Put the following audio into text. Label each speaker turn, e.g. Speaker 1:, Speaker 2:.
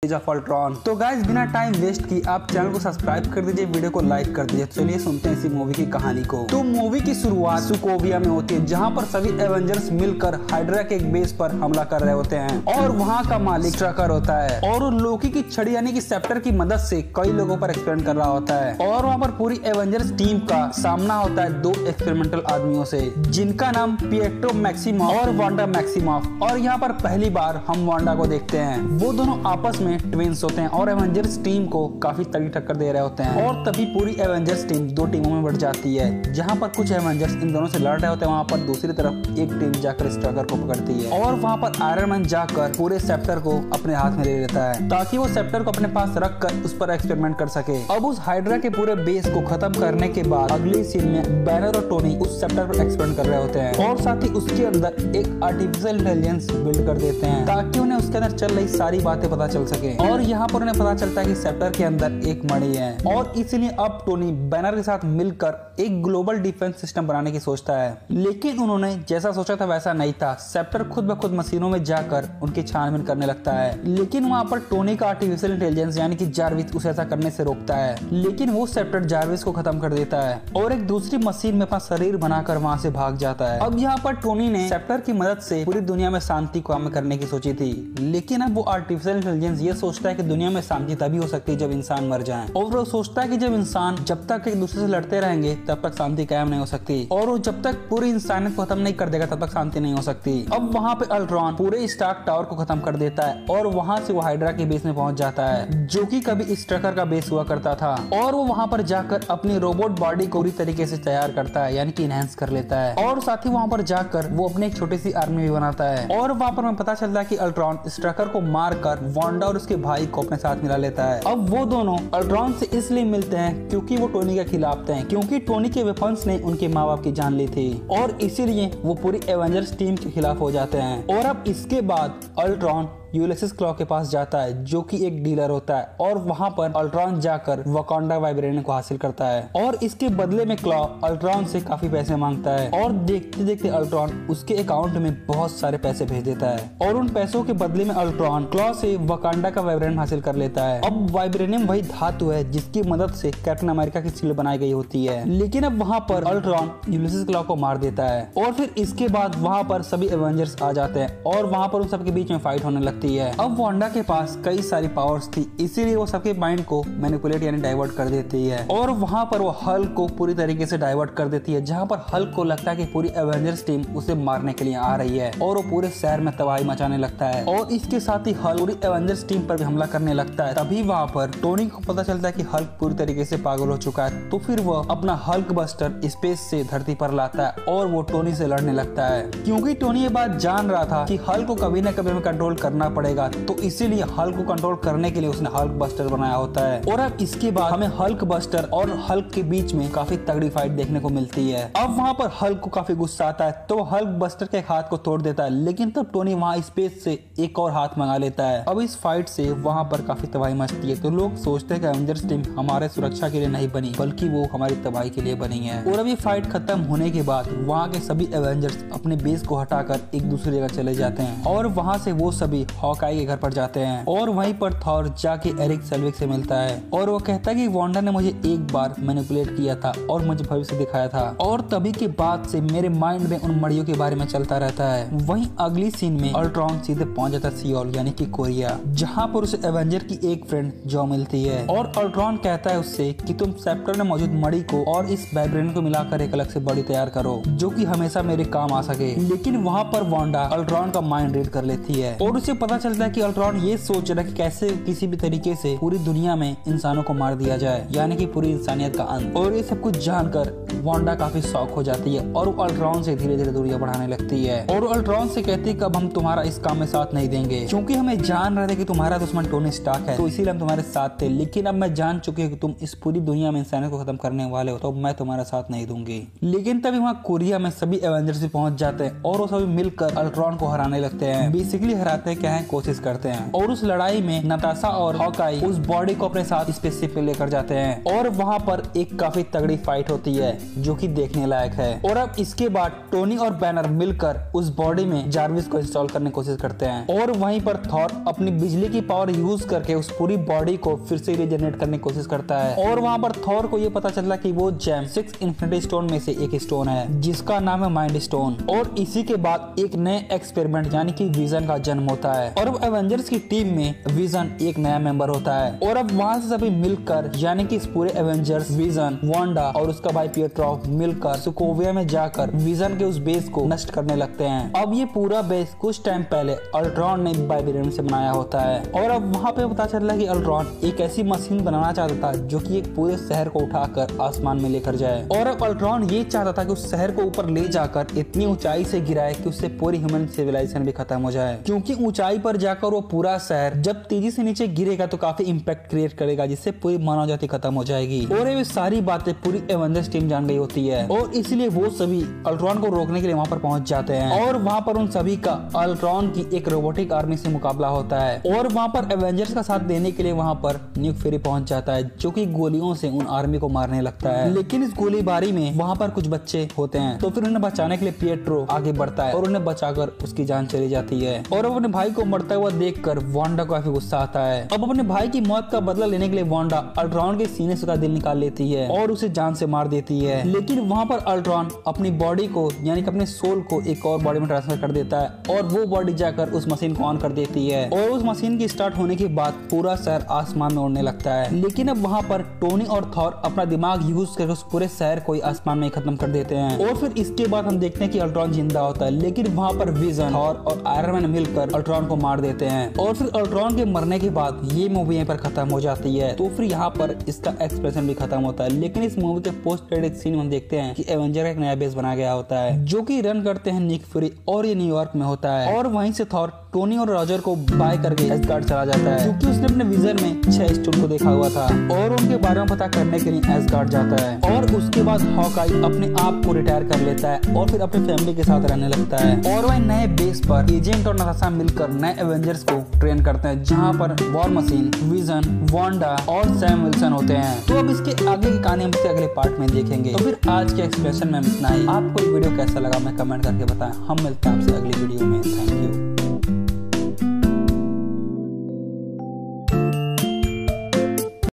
Speaker 1: Of Ultron. तो guys बिना time waste की आप चैनल को सब्सक्राइब कर दीजिए, वीडियो को लाइक कर दीजिए। चलिए सुनते हैं इसी मूवी की कहानी को। तो मूवी की शुरुआत सोकोविया में होती है, जहां पर सभी एवेंजर्स मिलकर हाइड्रा के एक बेस पर हमला कर रहे होते हैं और वहां का मालिक स्ट्रकर होता है और लोकी की छड़ी यानी कि सेप्टर की मदद से कई लोगों पर एक्सपेरिमेंट कर रहा होता है और वहां पर पूरी एवेंजर्स टीम का सामना होता है दो एक्सपेरिमेंटल आदमियों से, जिनका नाम पिएट्रो मैक्सिमॉफ और वांडा मैक्सिमॉफ। और यहाँ पर पहली बार हम वांडा को देखते हैं। वो दोनों आपस में ट्विंस होते हैं और एवेंजर्स टीम को काफी तगड़ी टक्कर दे रहे होते हैं और तभी पूरी एवेंजर्स टीम दो टीमों में बढ़ जाती है। जहां पर कुछ एवेंजर्स इन दोनों से लड़ रहे होते हैं, वहां पर दूसरी तरफ एक टीम जाकर स्ट्रकर को पकड़ती है और वहां पर आयरन मैन जाकर पूरे सेप्टर को अपने हाथ में ले लेता है ताकि वो सेप्टर को अपने पास रखकर उस पर एक्सपेरिमेंट कर सके। अब उस हाइड्रा के पूरे बेस को खत्म करने के बाद अगली सीन में बैनर और टोनी उस सेप्टर पर एक्सपेरिमेंट कर रहे होते हैं और साथ ही उसके अंदर एक आर्टिफिशियल इंटेलिजेंस बिल्ड कर देते हैं ताकि उन्हें उसके अंदर चल रही सारी बातें पता चल सके। और यहाँ पर उन्हें पता चलता है कि सेप्टर के अंदर एक मणि है और इसीलिए अब टोनी बैनर के साथ मिलकर एक ग्लोबल डिफेंस सिस्टम बनाने की सोचता है। लेकिन उन्होंने जैसा सोचा था वैसा नहीं था। सेप्टर खुद ब खुद मशीनों में जाकर उनकी छानबीन करने लगता है, लेकिन वहाँ पर टोनी का आर्टिफिशियल इंटेलिजेंस यानी कि जार्विस उसे ऐसा करने से रोकता है। लेकिन वो सेप्टर जार्विस को खत्म कर देता है और एक दूसरी मशीन में अपना शरीर बनाकर वहाँ से भाग जाता है। अब यहाँ पर टोनी ने सेप्टर की मदद से पूरी दुनिया में शांति कायम करने की सोची थी, लेकिन अब वो आर्टिफिशियल इंटेलिजेंस ये सोचता है कि दुनिया में शांति तभी हो सकती है जब इंसान मर जाए और वो सोचता है कि जब इंसान जब तक एक दूसरे से लड़ते रहेंगे तब तक शांति कायम नहीं हो सकती और वो जब तक पूरी इंसानियत को खत्म नहीं कर देगा तब तक शांति नहीं हो सकती। अब वहाँ पे अल्ट्रॉन पूरे स्टार्क टावर को खत्म कर देता है और वहाँ से वो हाइड्रा के बेस में पहुंच जाता है, जो कि कभी स्ट्रकर का बेस हुआ करता था। और वो वहाँ पर जाकर अपनी रोबोट बॉडी को पूरी तरीके से तैयार करता है यानी कि इनहेंस कर लेता है और साथ ही वहाँ पर जाकर वो अपनी एक छोटी सी आर्मी भी बनाता है। और वहाँ पर हमें पता चलता है कि अल्ट्रॉन स्ट्रकर को मारकर वांडा और उसके भाई को अपने साथ मिला लेता है। अब वो दोनों अल्ट्रॉन से इसलिए मिलते हैं क्योंकि वो टोनी के खिलाफ थे, क्योंकि टोनी के वेपन्स ने उनके माँ बाप की जान ली थी और इसीलिए वो पूरी एवेंजर्स टीम के खिलाफ हो जाते हैं। और अब इसके बाद अल्ट्रॉन यूलिसिस क्लॉ के पास जाता है, जो कि एक डीलर होता है और वहां पर अल्ट्रॉन जाकर वकांडा वाइब्रेनियम को हासिल करता है और इसके बदले में क्लॉ अल्ट्रॉन से काफी पैसे मांगता है और देखते देखते अल्ट्रॉन उसके अकाउंट में बहुत सारे पैसे भेज देता है और उन पैसों के बदले में अल्ट्रॉन क्लॉ से वकांडा का वाइब्रेनियम हासिल कर लेता है। अब वाइब्रेनियम वही धातु है जिसकी मदद से कैप्टन अमेरिका की शील्ड बनाई गई होती है, लेकिन अब वहाँ पर अल्ट्रॉन यूलिसिस क्लॉ को मार देता है और फिर इसके बाद वहाँ पर सभी एवेंजर्स आ जाते हैं और वहाँ पर उन सबके बीच में फाइट होने लगती है। अब वांडा के पास कई सारी पावर्स थी, इसीलिए वो सबके माइंड को मैनिपुलेट यानी डाइवर्ट कर देती है और वहां पर वो हल्क को पूरी तरीके से डाइवर्ट कर देती है, जहां पर हल्क को लगता है कि पूरी एवेंजर्स टीम उसे मारने के लिए आ रही है और वो पूरे शहर में तबाही मचाने लगता है और इसके साथ ही हल्क पूरी एवेंजर्स टीम पर भी हमला करने लगता है। तभी वहां पर टोनी को पता चलता है कि हल्क पूरी तरीके से पागल हो चुका है, तो फिर वह अपना हल्क बस्टर स्पेस से धरती पर लाता है और वो टोनी से लड़ने लगता है, क्योंकि टोनी ये बात जान रहा था कि हल्क को कभी न कभी हमें कंट्रोल करना पड़ेगा, तो इसीलिए हल्क को कंट्रोल करने के लिए उसने हल्क बस्टर बनाया होता है। और अब इसके बाद हमें हल्क बस्टर और हल्क के बीच में काफी तगड़ी फाइट देखने को मिलती है। अब वहाँ पर हल्क को काफी गुस्सा आता है तो हल्क बस्टर के हाथ को तोड़ देता है, लेकिन तब टोनी वहाँ स्पेस से एक और हाथ मंगा लेता है। अब इस फाइट से वहाँ पर काफी तबाही मचती है, तो लोग सोचते हैं कि एवेंजर्स टीम हमारे सुरक्षा के लिए नहीं बनी बल्कि वो हमारी तबाही के लिए बनी है। और अब ये फाइट खत्म होने के बाद वहाँ के सभी एवेंजर्स अपने बेस को हटाकर एक दूसरी जगह चले जाते हैं और वहाँ से वो सभी हॉकाई के घर पर जाते हैं और वहीं पर थॉर जाके एरिक सेल्विक से मिलता है और वो कहता है कि वांडा ने मुझे एक बार मैनिपुलेट किया था और मुझे भविष्य दिखाया था और तभी के बाद से मेरे माइंड में उन मड़ियों के बारे में चलता रहता है। वहीं अगली सीन में अल्ट्रॉन सीधे पहुंच जाता है सियोल यानी कि कोरिया, जहां पर उसे एवेंजर की एक फ्रेंड जो मिलती है और अल्ट्रॉन कहता है उससे कि तुम सेप्टर में मौजूद मड़ी को और इस वाइब्रेनियम को मिलाकर एक अलग से बॉडी तैयार करो जो कि हमेशा मेरे काम आ सके। लेकिन वहाँ पर वांडा अल्ट्रॉन का माइंड रीड कर लेती है और उसे पता चलता है कि अल्ट्रॉन ये सोच रहा है कि कैसे किसी भी तरीके से पूरी दुनिया में इंसानों को मार दिया जाए यानी कि पूरी इंसानियत का अंत। और ये सब कुछ जानकर वांडा काफी शौक हो जाती है और वो अल्ट्रॉन से धीरे धीरे दूरियां बढ़ाने लगती है और अल्ट्रॉन से कहती है कि अब हम तुम्हारा इस काम में साथ नहीं देंगे, क्योंकि हमें जान रहे थे कि तुम्हारा दुश्मन टोनी स्टार्क है तो इसीलिए हम तुम्हारे साथ थे, लेकिन अब मैं जान चुकी हूँ कि तुम इस पूरी दुनिया में इंसानियत को खत्म करने वाले हो तो मैं तुम्हारा साथ नहीं दूंगी। लेकिन तभी वहाँ कोरिया में सभी एवेंजर्स भी पहुंच जाते हैं और वो सभी मिलकर अल्ट्रॉन को हराने लगते हैं। बेसिकली हराते हैं क्या हैं, कोशिश करते हैं और उस लड़ाई में नताशा और हॉकाई उस बॉडी को अपने साथ स्पेसशिप पे लेकर जाते हैं और वहाँ पर एक काफी तगड़ी फाइट होती है जो कि देखने लायक है। और अब इसके बाद टोनी और बैनर मिलकर उस बॉडी में जार्विस को इंस्टॉल करने की कोशिश करते हैं और वहीं पर थॉर अपनी बिजली की पावर यूज करके उस पूरी बॉडी को फिर से रीजनरेट करने की कोशिश करता है। और वहाँ पर थॉर को ये पता चलता कि वो जेम 6 इन्फिनिटी स्टोन में से एक स्टोन है जिसका नाम है माइंड स्टोन। और इसी के बाद एक नए एक्सपेरिमेंट यानी कि विजन का जन्म होता है और अब एवेंजर्स की टीम में विजन एक नया मेंबर होता है। और अब वहाँ से सभी मिलकर यानी कि इस पूरे एवेंजर्स विजन, वांडा और उसका भाई पिएट्रो मिलकर सोकोविया में जाकर विजन के उस बेस को नष्ट करने लगते हैं। अब ये पूरा बेस कुछ टाइम पहले अल्ट्रॉन ने वाइब्रेनियम से बनाया होता है और अब वहाँ पे पता चल रहा है कि अल्ट्रॉन एक ऐसी मशीन बनाना चाहता था जो कि एक पूरे शहर को उठाकर आसमान में लेकर जाए। और अब अल्ट्रॉन ये चाहता था कि उस शहर को ऊपर ले जाकर इतनी ऊंचाई से गिराए कि उससे पूरी ह्यूमन सिविलाइजेशन भी खत्म हो जाए, क्योंकि ऊंचाई पर जाकर वो पूरा शहर जब तेजी से नीचे गिरेगा तो काफी इम्पैक्ट क्रिएट करेगा जिससे पूरी मानव जाति खत्म हो जाएगी। और ये सारी बातें पूरी एवेंजर्स टीम जान गई होती है और इसलिए वो सभी अल्ट्रॉन को रोकने के लिए वहाँ पर पहुंच जाते हैं और वहाँ पर उन सभी का अल्ट्रॉन की एक रोबोटिक आर्मी से मुकाबला होता है। और वहाँ पर एवेंजर्स का साथ देने के लिए वहाँ पर निक फ्यूरी पहुंच जाता है जो कि गोलियों से उन आर्मी को मारने लगता है। लेकिन इस गोलीबारी में वहाँ पर कुछ बच्चे होते हैं तो फिर उन्हें बचाने के लिए पिएट्रो आगे बढ़ता है और उन्हें बचाकर उसकी जान चली जाती है। और अब अपने भाई को मरता हुआ देखकर वांडा को काफी गुस्सा आता है। अब अपने भाई की मौत का बदला लेने के लिए वांडा अल्ट्रॉन के सीने से उसका दिल निकाल लेती है और उसे जान से मार देती है। लेकिन वहाँ पर अल्ट्रॉन अपनी बॉडी को यानी कि अपने सोल को एक और बॉडी में ट्रांसफर कर देता है और वो बॉडी जाकर उस मशीन को ऑन कर देती है और उस मशीन की स्टार्ट होने के बाद पूरा शहर आसमान में उड़ने लगता है। लेकिन अब वहाँ पर टोनी और थॉर अपना दिमाग यूज करके उस पूरे शहर को आसमान में खत्म कर देते हैं। और फिर इसके बाद हम देखते हैं कि अल्ट्रॉन जिंदा होता है, लेकिन वहाँ पर विजन, थॉर और आयरन मैन मिलकर अल्ट्रॉन को मार देते हैं। और फिर अल्ट्रॉन के मरने के बाद ये मूवी यहाँ पर खत्म हो जाती है। तो फिर यहाँ पर इसका एक्सप्रेशन भी खत्म होता है। लेकिन इस मूवी के पोस्ट क्रेडिट सीन में हम देखते हैं कि एवेंजर का एक नया बेस बनाया गया होता है जो कि रन करते हैं निक फ्यूरी और ये न्यूयॉर्क में होता है। और वहीं से थॉर टोनी और रॉजर को बाय करके एसगार्ड चला जाता है क्योंकि उसने अपने विजन में 6 स्टोन को देखा हुआ था और उनके बारे में पता करने के लिए एसगार्ड जाता है। और उसके बाद हॉकाई अपने आप को रिटायर कर लेता है और फिर अपनी फैमिली के साथ रहने लगता है। और वह नए बेस पर एजेंट और नताशा मिलकर नए एवेंजर्स को ट्रेन करते हैं जहाँ पर वॉर मशीन, विजन, वांडा और सैम विल्सन होते हैं। तो अब इसके आगे की कहानी हम इसके अगले पार्ट में देखेंगे। तो फिर आज के एक्सप्लेनेशन में इतना ही। आपको ये वीडियो कैसा लगा मैं कमेंट करके बताएं। हम मिलते हैं आपसे अगली वीडियो में। Thank you.